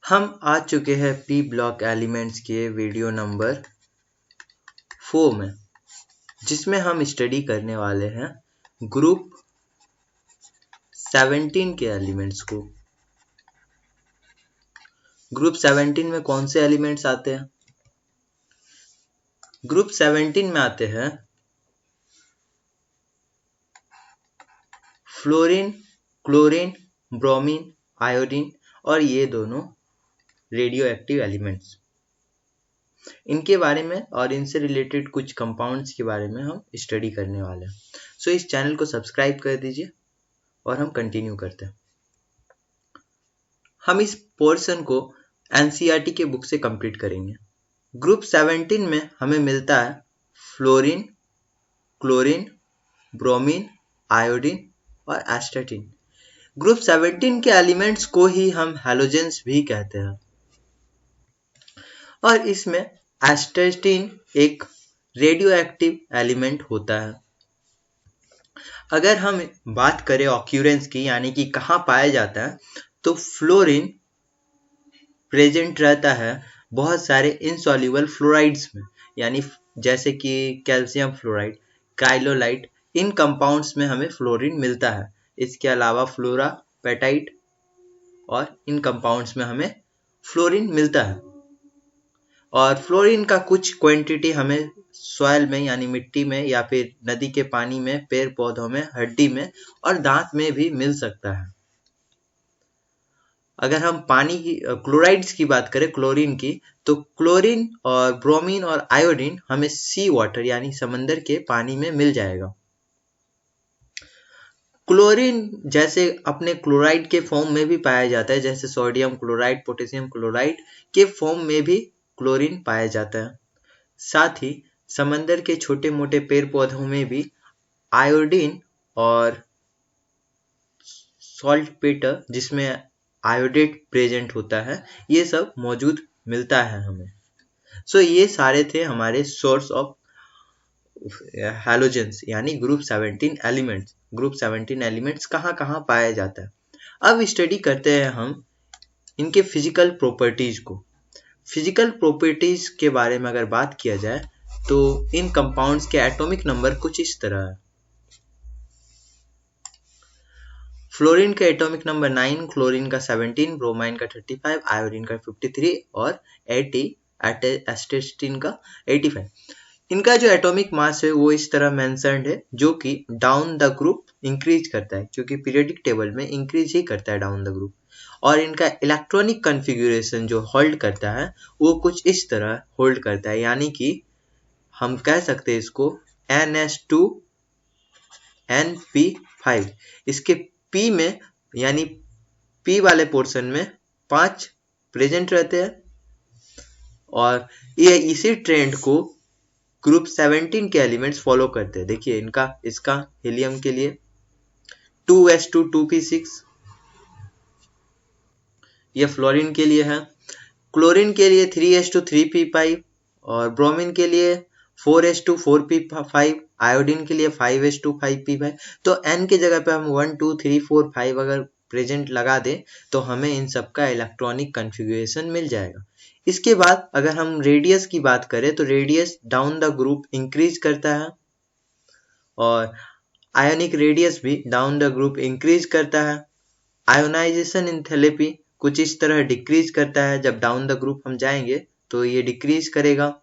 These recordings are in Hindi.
हम आ चुके हैं पी ब्लॉक एलिमेंट्स के वीडियो नंबर 4 में, जिसमें हम स्टडी करने वाले हैं ग्रुप 17 के एलिमेंट्स को। ग्रुप 17 में कौन से एलिमेंट्स आते हैं? ग्रुप 17 में आते हैं फ्लोरीन, क्लोरीन, ब्रोमीन, आयोडीन और ये दोनों रेडियो एक्टिव एलिमेंट्स। इनके बारे में और इनसे रिलेटेड कुछ कंपाउंड्स के बारे में हम स्टडी करने वाले हैं। सो इस चैनल को सब्सक्राइब कर दीजिए और हम कंटिन्यू करते हैं। हम इस पोर्शन को एनसीईआरटी के बुक से कंप्लीट करेंगे। ग्रुप 17 में हमें मिलता है फ्लोरीन, क्लोरीन, ब्रोमीन, आयोडीन और एस्टेटिन। ग्रुप 17 के एलिमेंट्स को ही हम हैलोजेंस भी कहते हैं और इसमें एस्टेटिन एक रेडियो एक्टिव एलिमेंट होता है। अगर हम बात करें ऑक्यूरेंस की, यानी कि कहाँ पाया जाता है, तो फ्लोरीन प्रेजेंट रहता है बहुत सारे इनसॉल्युबल फ्लोराइड्स में, यानी जैसे कि कैल्शियम फ्लोराइड, क्राइलोलाइट, इन कंपाउंड्स में हमें फ्लोरीन मिलता है। इसके अलावा फ्लोरा, पेटाइट और इन कंपाउंड्स में हमें फ्लोरीन मिलता है। और फ्लोरीन का कुछ क्वांटिटी हमें सॉइल में, यानी मिट्टी में या फिर नदी के पानी में, पेड़ पौधों में, हड्डी में और दांत में भी मिल सकता है। अगर हम पानी की क्लोराइड्स की बात करें, क्लोरीन की, तो क्लोरीन और ब्रोमीन और आयोडीन हमें सी वाटर यानी समंदर के पानी में मिल जाएगा। क्लोरीन जैसे अपने क्लोराइड के फॉर्म में भी पाया जाता है, जैसे सोडियम क्लोराइड, पोटेशियम क्लोराइड के फॉर्म में भी क्लोरीन पाया जाता है। साथ ही समंदर के छोटे मोटे पेड़ पौधों में भी आयोडीन और सॉल्टपेटर, जिसमें आयोडेट प्रेजेंट होता है, ये सब मौजूद मिलता है हमें। सो ये सारे थे हमारे सोर्स ऑफ हैलोजेंस यानी ग्रुप 17 एलिमेंट्स। ग्रुप 17 एलिमेंट्स कहाँ कहाँ पाया जाता है। अब स्टडी करते हैं हम इनके फिजिकल प्रॉपर्टीज को। फिजिकल प्रॉपर्टीज के बारे में अगर बात किया जाए तो इन कंपाउंड्स के एटॉमिक नंबर कुछ इस तरह है। फ्लोरीन का एटॉमिक नंबर 9, क्लोरीन का 17, ब्रोमाइन का 35, आयोडीन का 53 और 80, एस्टेटिन का 85। इनका जो एटॉमिक मास है वो इस तरह मेंशन्ड है, जो कि डाउन द ग्रुप इंक्रीज करता है, क्योंकि पीरियोडिक टेबल में इंक्रीज ही करता है डाउन द ग्रुप। और इनका इलेक्ट्रॉनिक कॉन्फ़िगरेशन जो होल्ड करता है वो कुछ इस तरह होल्ड करता है, यानी कि हम कह सकते हैं इसको NH2NP5। इसके P में, यानी P वाले पोर्शन में 5 प्रेजेंट रहते हैं और ये इसी ट्रेंड को ग्रुप 17 के एलिमेंट्स फॉलो करते हैं। देखिए इसका हीलियम के लिए 2s2 2p6, ये फ्लोरीन के लिए है। क्लोरीन के लिए 3s2 3p5 और ब्रोमीन के लिए 4s2 4p5, आयोडीन के लिए 5s2 5p5। तो n की जगह पे हम 1 2 3 4 5 अगर प्रेजेंट लगा दें तो हमें इन सब का इलेक्ट्रॉनिक कॉन्फ़िगरेशन मिल जाएगा। इसके बाद अगर हम रेडियस की बात करें तो radius down the group increase करता है और आयोनिक रेडियस भी डाउन द ग्रुप इंक्रीज करता है। आयोनाइजेशन एंथैल्पी कुछ इस तरह डिक्रीज करता है, जब डाउन द ग्रुप हम जाएंगे तो ये डिक्रीज करेगा।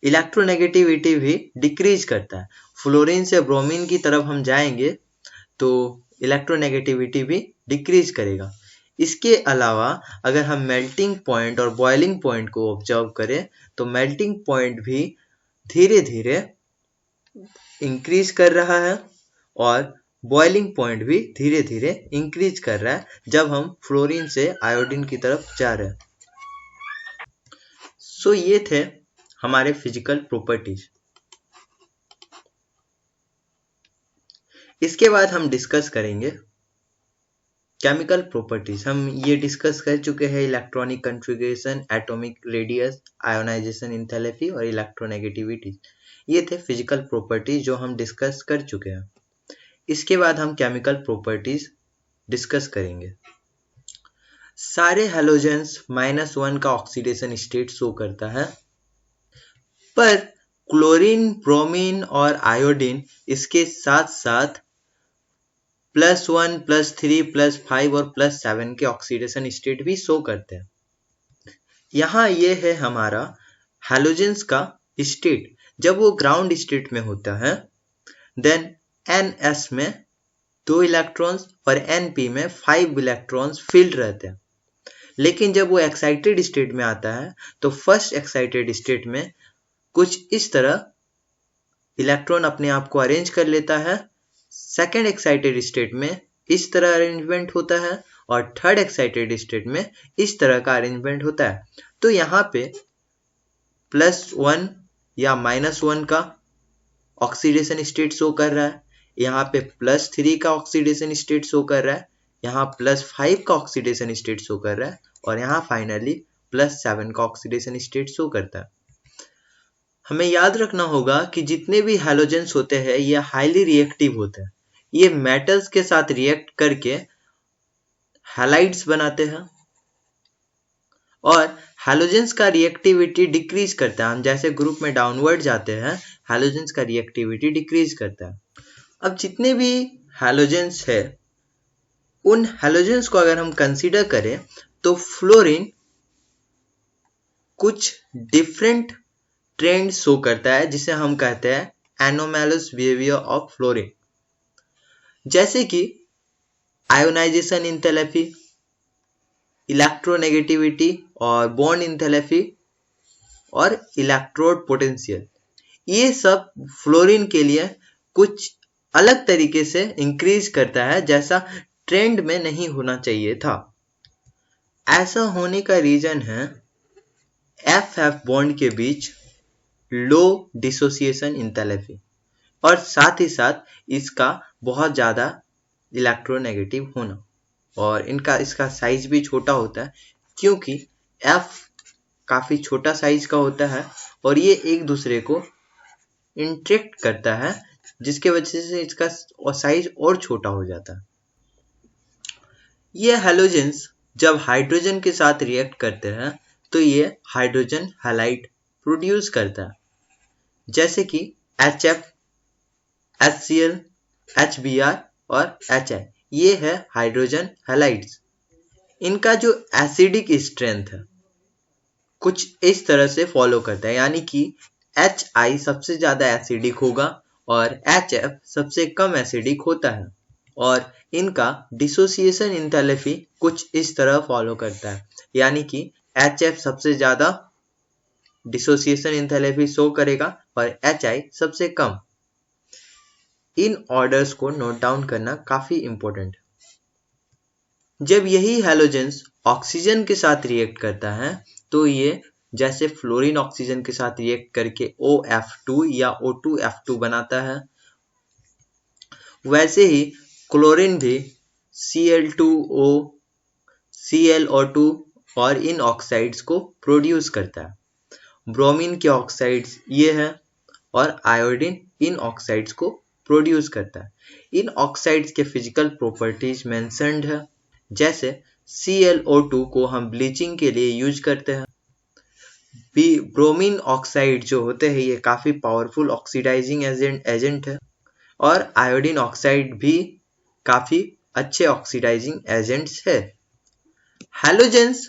इलेक्ट्रोनेगेटिविटी भी डिक्रीज करता है। फ्लोरीन से ब्रोमीन की तरफ हम जाएंगे तो इलेक्ट्रोनेगेटिविटी भी डिक्रीज करेगा। इसके अलावा अगर हम मेल्टिंग पॉइंट और बॉइलिंग पॉइंट को ऑब्जर्व करें तो मेल्टिंग पॉइंट भी धीरे धीरे इंक्रीज कर रहा है और बॉइलिंग पॉइंट भी धीरे धीरे इंक्रीज कर रहा है जब हम फ्लोरीन से आयोडीन की तरफ जा रहे हैं। सो ये थे हमारे फिजिकल प्रॉपर्टीज। इसके बाद हम डिस्कस करेंगे केमिकल प्रॉपर्टीज। हम ये डिस्कस कर चुके हैं electronic configuration, atomic radius, ionisation enthalpy और इलेक्ट्रोनेगेटिविटी। ये थे फिजिकल प्रॉपर्टीज जो हम डिस्कस कर चुके हैं। इसके बाद हम केमिकल प्रॉपर्टीज डिस्कस करेंगे। सारे हैलोजेंस -1 का ऑक्सीडेशन स्टेट शो करता है, पर क्लोरीन, ब्रोमीन और आयोडीन इसके साथ साथ +1, +3, +5 और +7 के ऑक्सीडेशन स्टेट भी शो करते हैं। यहाँ ये है हमारा हैलोजेंस का स्टेट। जब वो ग्राउंड स्टेट में होता है, देन NS में 2 इलेक्ट्रॉन्स और NP में 5 इलेक्ट्रॉन्स फील्ड रहते हैं। लेकिन जब वो एक्साइटेड स्टेट में आता है, तो फर्स्ट एक्साइटेड स्टेट में कुछ इस तरह इलेक्ट्रॉन अपने आप को अरेंज कर लेता है, सेकेंड एक्साइटेड स्टेट में इस तरह अरेंजमेंट होता है, और थर्ड एक्साइटेड स्टेट में इस तरह का अरेंजमेंट होता है। तो यहाँ पे +1 या -1 का ऑक्सीडेशन स्टेट शो कर रहा है, यहाँ पे +3 का ऑक्सीडेशन स्टेट शो कर रहा है, यहाँ +5 का ऑक्सीडेशन स्टेट शो कर रहा है, और यहाँ फाइनली +7 का ऑक्सीडेशन स्टेट शो करता है। हमें याद रखना होगा कि जितने भी हैलोजेंस होते हैं ये हाईली रिएक्टिव होते हैं। ये मेटल्स के साथ रिएक्ट करके हैलाइड्स बनाते हैं, और हैलोजेंस का रिएक्टिविटी डिक्रीज करता है। हम जैसे ग्रुप में डाउनवर्ड जाते हैं, हैलोजेंस का रिएक्टिविटी डिक्रीज करता है। अब जितने भी हैलोजेंस है, उन हैलोजेंस को अगर हम कंसीडर करें, तो फ्लोरीन कुछ डिफरेंट ट्रेंड शो करता है, जिसे हम कहते हैं एनोमैलस बिहेवियर ऑफ फ्लोरीन, जैसे कि आयोनाइजेशन इंथैलेपी, इलेक्ट्रोनेगेटिविटी और बॉन्ड इंथैलेपी और इलेक्ट्रोड पोटेंशियल। ये सब फ्लोरीन के लिए कुछ अलग तरीके से इंक्रीज करता है, जैसा ट्रेंड में नहीं होना चाहिए था। ऐसा होने का रीजन है FF बॉन्ड के बीच लो डिसोसिएशन इंथैलेपी, और साथ ही साथ इसका बहुत ज़्यादा इलेक्ट्रोनेगेटिव होना, और इसका साइज भी छोटा होता है, क्योंकि F काफ़ी छोटा साइज का होता है और ये एक दूसरे को इंटरेक्ट करता है, जिसके वजह से इसका साइज और छोटा हो जाता है। ये हैलोजेंस जब हाइड्रोजन के साथ रिएक्ट करते हैं, तो ये हाइड्रोजन हैलाइड प्रोड्यूस करता है, जैसे कि HF, HCl, HBr और HI। ये है हाइड्रोजन हैलाइड्स। इनका जो एसिडिक स्ट्रेंथ है कुछ इस तरह से फॉलो करता है, यानी कि HI सबसे ज्यादा एसिडिक होगा और HF सबसे कम एसिडिक होता है, और इनका डिसोसिएशन इंथैलेपी कुछ इस तरह फॉलो करता है, यानी कि HF सबसे ज्यादा डिसोसिएशन इंथैलेपी शो करेगा और HI सबसे कम। इन ऑर्डर्स को नोट डाउन करना काफी इंपॉर्टेंट है। जब यही हैलोजेंस ऑक्सीजन के साथ रिएक्ट करता है, तो ये जैसे फ्लोरीन ऑक्सीजन के साथ रिएक्ट करके OF2 या O2F2 बनाता है, वैसे ही क्लोरीन भी Cl2O, ClO2 और इन ऑक्साइड्स को प्रोड्यूस करता है। ब्रोमीन के ऑक्साइड्स ये है, और आयोडीन इन ऑक्साइड्स को प्रोड्यूस करता है। इन ऑक्साइड्स के फिजिकल प्रॉपर्टीज मेंशन्ड है, जैसे ClO2 को हम ब्लीचिंग के लिए यूज करते हैं। ब्रोमीन ऑक्साइड जो होते हैं ये काफी पावरफुल ऑक्सीडाइजिंग एजेंट है, और आयोडीन ऑक्साइड भी काफी अच्छे ऑक्सीडाइजिंग एजेंट्स है। हैलोजेंस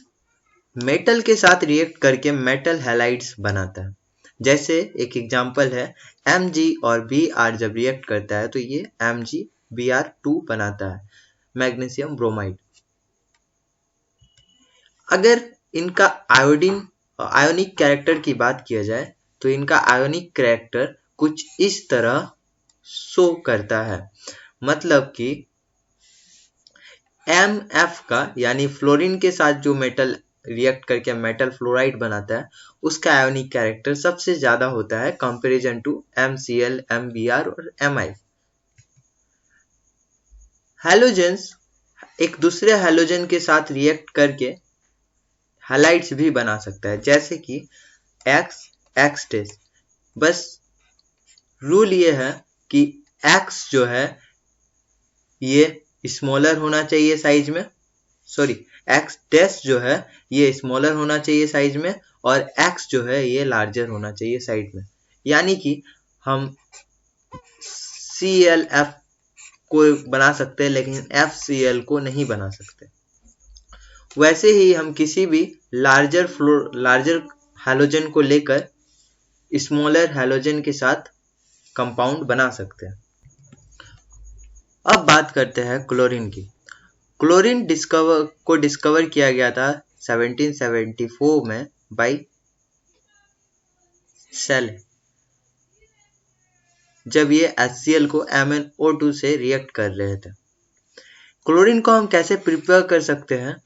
मेटल के साथ रिएक्ट करके मेटल हैलाइड्स बनाता है, जैसे एक एग्जांपल है Mg और Br जब रिएक्ट करता है तो ये MgBr2 बनाता है, मैग्नीशियम ब्रोमाइड। अगर इनका आयोनिक कैरेक्टर की बात किया जाए, तो इनका आयोनिक कैरेक्टर कुछ इस तरह शो करता है, मतलब कि MF का यानी फ्लोरीन के साथ जो मेटल रिएक्ट करके मेटल फ्लोराइड बनाता है, उसका आयोनिक कैरेक्टर सबसे ज्यादा होता है कंपैरिजन टू MCl, MBr और Mi। हैलोजेंस एक दूसरे हैलोजन के साथ रिएक्ट करके हैलाइड्स भी बना सकता है, जैसे कि X बस रूल ये है कि X जो है ये स्मॉलर होना चाहिए साइज में, सॉरी एक्स डैश जो है ये स्मॉलर होना चाहिए साइज में, और एक्स जो है ये लार्जर होना चाहिए साइड में। यानी कि हम CLF को बना सकते हैं लेकिन FCL को नहीं बना सकते। वैसे ही हम किसी भी लार्जर हैलोजन को लेकर स्मॉलर हैलोजन के साथ कंपाउंड बना सकते हैं। अब बात करते हैं क्लोरीन की। क्लोरीन डिस्कवर किया गया था 1774 में बाय सेल, जब ये HCl को MnO2 से रिएक्ट कर रहे थे। क्लोरीन को हम कैसे प्रिपेयर कर सकते हैं?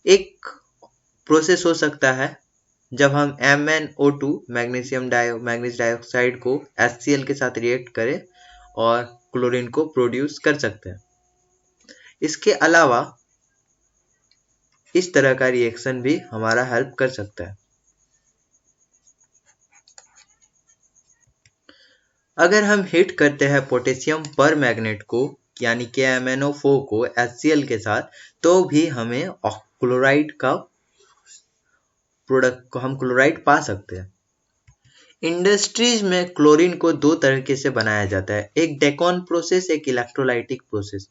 एक प्रोसेस हो सकता है जब हम MnO2 मैग्नीशियम डाइऑक्साइड को HCl के साथ रिएक्ट करें और क्लोरीन को प्रोड्यूस कर सकते हैं। इसके अलावा इस तरह का रिएक्शन भी हमारा हेल्प कर सकता है। अगर हम हिट करते हैं पोटेशियम पर मैग्नेट को यानी कि MnO4 को HCl के साथ, तो भी हमें क्लोराइड का प्रोडक्ट को हम क्लोराइड पा सकते हैं। इंडस्ट्रीज में क्लोरीन को दो तरीके से बनाया जाता है, एक डेकॉन प्रोसेस, एक इलेक्ट्रोलाइटिक प्रोसेस।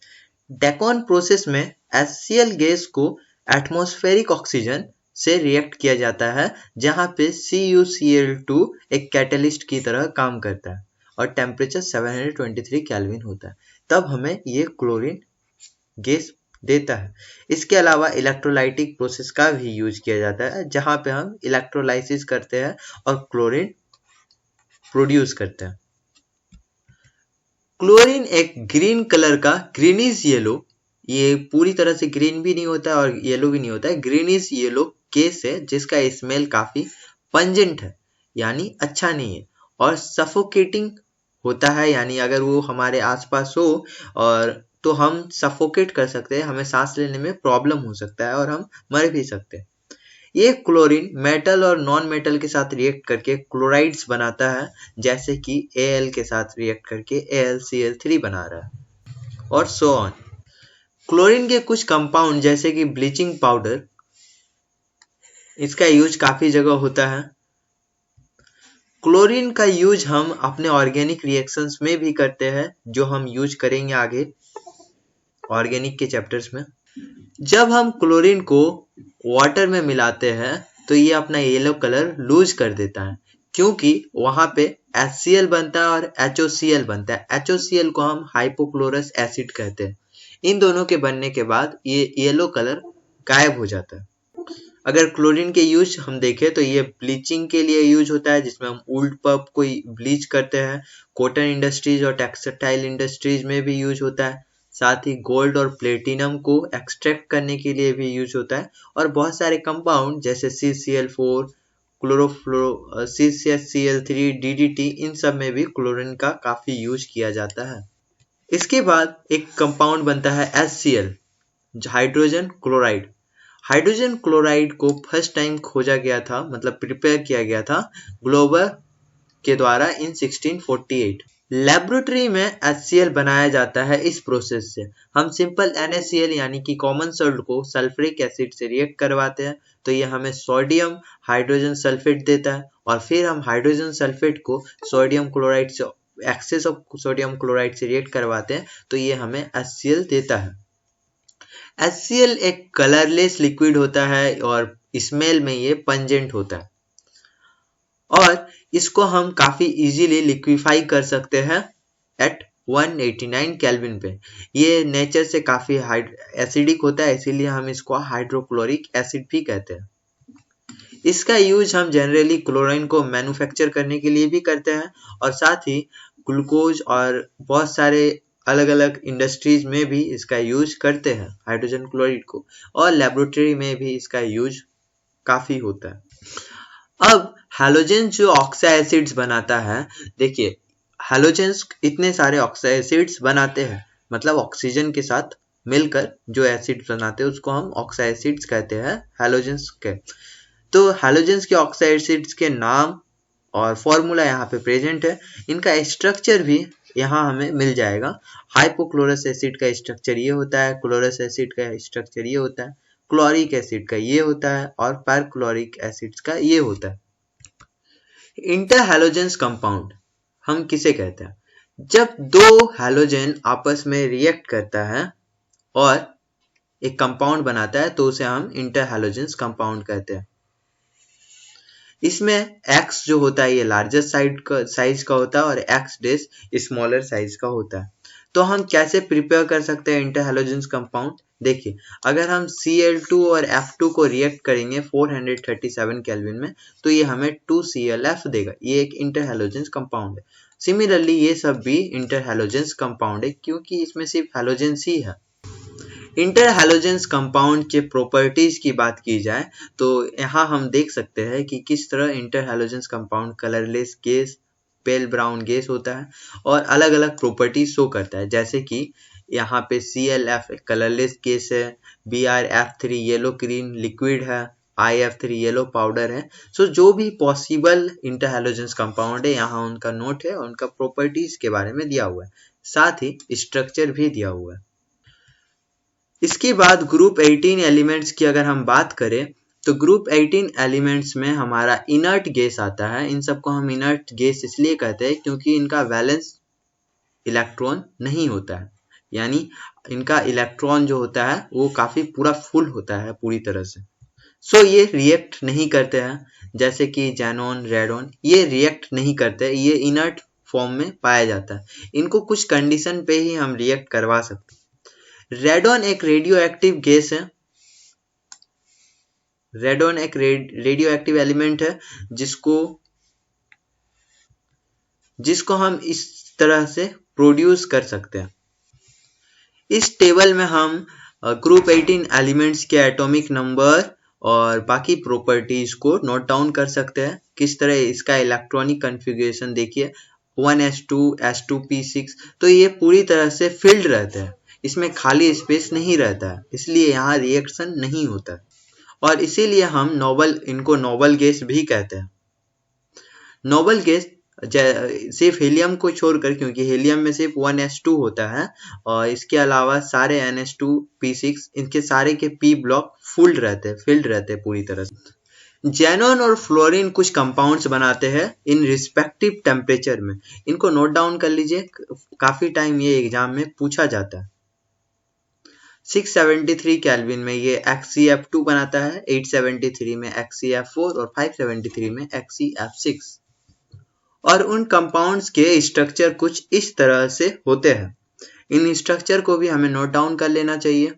डेकॉन प्रोसेस में HCl गैस को एटमॉस्फेरिक ऑक्सीजन से रिएक्ट किया जाता है, जहां पे CuCl2 एक कैटलिस्ट की तरह काम करता है और टेम्परेचर 723 केल्विन होता है, तब हमें ये क्लोरीन गैस देता है। इसके अलावा इलेक्ट्रोलाइटिक प्रोसेस का भी यूज किया जाता है, जहां पे हम इलेक्ट्रोलाइसिस करते हैं और क्लोरीन प्रोड्यूस करते हैं। क्लोरीन एक ग्रीन कलर का ग्रीनिश येलो, ये पूरी तरह से ग्रीन भी नहीं होता है और येलो भी नहीं होता है, ग्रीनिश येलो केस है जिसका स्मेल काफी पंजेंट है यानी अच्छा नहीं है, और सफोकेटिंग होता है, यानी अगर वो हमारे आसपास हो और तो हम सफोकेट कर सकते हैं, हमें सांस लेने में प्रॉब्लम हो सकता है और हम मर भी सकते हैं। ये क्लोरीन मेटल और नॉन मेटल के साथ रिएक्ट करके क्लोराइड्स बनाता है, जैसे कि Al के साथ रिएक्ट करके AlCl3 बना रहा है और सो ऑन। क्लोरीन के कुछ कंपाउंड जैसे कि ब्लीचिंग पाउडर, इसका यूज काफी जगह होता है। क्लोरीन का यूज हम अपने ऑर्गेनिक रिएक्शंस में भी करते हैं, जो हम यूज करेंगे आगे ऑर्गेनिक के चैप्टर्स में। जब हम क्लोरीन को वाटर में मिलाते हैं तो ये अपना येलो कलर लूज कर देता है, क्योंकि वहां पे HCl बनता है और HOCl बनता है। HOCl को हम हाइपोक्लोरस एसिड कहते हैं। इन दोनों के बनने के बाद ये येलो कलर गायब हो जाता है। अगर क्लोरीन के यूज हम देखें तो ये ब्लीचिंग के लिए यूज होता है, जिसमें हम वुड पल्प को ब्लीच करते हैं। कॉटन इंडस्ट्रीज और टेक्सटाइल इंडस्ट्रीज में भी यूज होता है। साथ ही गोल्ड और प्लेटिनम को एक्सट्रैक्ट करने के लिए भी यूज होता है, और बहुत सारे कंपाउंड जैसे CCl4, क्लोरोफ्लोरो, CCl3, DDT, इन सब में भी क्लोरीन का काफी यूज किया जाता है। इसके बाद एक कंपाउंड बनता है HCl, hydrogen chloride. Hydrogen chloride को फर्स्ट टाइम खोजा गया था, मतलब प्रिपेयर किया गया था ग्लोबर के द्वारा इन 1648। लेबोरेटरी में HCl बनाया जाता है इस प्रोसेस से। हम सिंपल NaCl यानी कि कॉमन सॉल्ट को सल्फ्यूरिक एसिड से रिएक्ट करवाते हैं, तो ये हमें सोडियम हाइड्रोजन सल्फेट देता है, और फिर हम हाइड्रोजन सल्फेट को सोडियम क्लोराइड से एक्सेस ऑफ सोडियम क्लोराइड से रिएक्ट करवाते हैं, तो ये हमें HCl देता है। HCl एक कलरलेस लिक्विड होता है और स्मेल में ये पंजेंट होता है, और इसको हम काफी इजीली लिक्विफाई कर सकते हैं एट 189 केल्विन पे। ये नेचर से काफी एसिडिक होता है, इसीलिए हम इसको हाइड्रोक्लोरिक एसिड भी कहते हैं। इसका यूज हम जनरली क्लोरीन को मैन्युफैक्चर करने के लिए भी करते हैं, और साथ ही ग्लूकोज और बहुत सारे अलग अलग इंडस्ट्रीज में भी इसका यूज करते हैं हाइड्रोजन क्लोराइड को, और लेबोरेटरी में भी इसका यूज काफी होता है। अब हैलोजन जो ऑक्सा एसिड्स बनाता है, देखिए हैलोजेंस इतने सारे ऑक्सा एसिड्स बनाते हैं, मतलब ऑक्सीजन के साथ मिलकर जो एसिड बनाते हैं उसको हम ऑक्सा एसिड्स कहते हैं हैलोजेंस के। तो हैलोजेंस के ऑक्सा एसिड्स के नाम और फॉर्मूला यहाँ पे प्रेजेंट है। इनका स्ट्रक्चर भी यहाँ हमें मिल जाएगा। हाइपोक्लोरस एसिड का स्ट्रक्चर ये होता है, क्लोरस एसिड का स्ट्रक्चर ये होता है, क्लोरिक एसिड का ये होता है और परक्लोरिक एसिड का ये होता है। इंटरहैलोजेंस कंपाउंड हम किसे कहते हैं? जब दो हैलोजन आपस में रिएक्ट करता है और एक कंपाउंड बनाता है तो उसे हम इंटरहैलोजेंस कंपाउंड कहते हैं। इसमें X जो होता है ये लार्जर साइज का होता है और X डैश स्मॉलर साइज का होता है। तो हम कैसे प्रिपेयर कर सकते हैं इंटरहैलोजेंस कंपाउंड? देखिए, अगर हम Cl2 और F2 को रिएक्ट करेंगे 437 केल्विन में तो ये हमें 2ClF देगा। ये एक इंटरहैलोजेंस कंपाउंड है। सिमिलरली ये सब भी इंटरहैलोजेंस कंपाउंड है क्योंकि इसमें सिर्फ हैलोजेंस ही है। इंटरहैलोजेंस कंपाउंड के प्रॉपर्टीज की बात की जाए तो यहाँ हम देख सकते हैं कि किस तरह इंटरहैलोजेंस कंपाउंड कलरलेस गैस, पेल ब्राउन गैस होता है और अलग अलग प्रॉपर्टीज शो करता है। जैसे कि यहाँ पे ClF कलरलेस गैस है, BrF3 येलो ग्रीन लिक्विड है, IF3 येलो पाउडर है। सो जो भी पॉसिबल इंटरहैलोजेंस कंपाउंड है यहाँ उनका नोट है और उनका प्रॉपर्टीज के बारे में दिया हुआ है, साथ ही स्ट्रक्चर भी दिया हुआ है। इसके बाद ग्रुप 18 एलिमेंट्स की अगर हम बात करें तो ग्रुप 18 एलिमेंट्स में हमारा इनर्ट गैस आता है। इन सबको हम इनर्ट गैस इसलिए कहते हैं क्योंकि इनका वैलेंस इलेक्ट्रॉन नहीं होता है, यानी इनका इलेक्ट्रॉन जो होता है वो काफी पूरा फुल होता है पूरी तरह से। सो ये रिएक्ट नहीं करते हैं, जैसे कि जेनॉन, रेडॉन, ये रिएक्ट नहीं करते, ये इनर्ट फॉर्म में पाया जाता है। इनको कुछ कंडीशन पे ही हम रिएक्ट करवा सकते हैं। रेडॉन एक रेडियो एक्टिव गैस है। रेडॉन एक रेडियो एक्टिव एलिमेंट है जिसको हम इस तरह से प्रोड्यूस कर सकते हैं। इस टेबल में हम ग्रुप 18 एलिमेंट्स के एटॉमिक नंबर और बाकी प्रॉपर्टीज को नोट डाउन कर सकते हैं। किस तरह इसका इलेक्ट्रॉनिक कॉन्फ़िगरेशन देखिए, 1s2 s2p6, तो ये पूरी तरह से फिल्ड रहता है, इसमें खाली स्पेस नहीं रहता है, इसलिए यहाँ रिएक्शन नहीं होता है और इसीलिए हम इनको नोबल गैस भी कहते हैं। नोबल गैस सिर्फ हीलियम को छोड़कर, क्योंकि हीलियम में सिर्फ 1s2 होता है और इसके अलावा सारे NH2p6 इनके सारे के p ब्लॉक फुल्ड रहते हैं, फिल्ड रहते हैं पूरी तरह से। जेनॉन और फ्लोरीन कुछ कंपाउंड्स बनाते हैं इन रिस्पेक्टिव टेम्परेचर में। इनको नोट डाउन कर लीजिए, काफी टाइम ये एग्जाम में पूछा जाता है। 673 केल्विन में ये XeF2 बनाता है, 873 में XeF4 और 573 में XeF6। और उन कंपाउंड्स के स्ट्रक्चर कुछ इस तरह से होते हैं। इन स्ट्रक्चर को भी हमें नोट डाउन कर लेना चाहिए।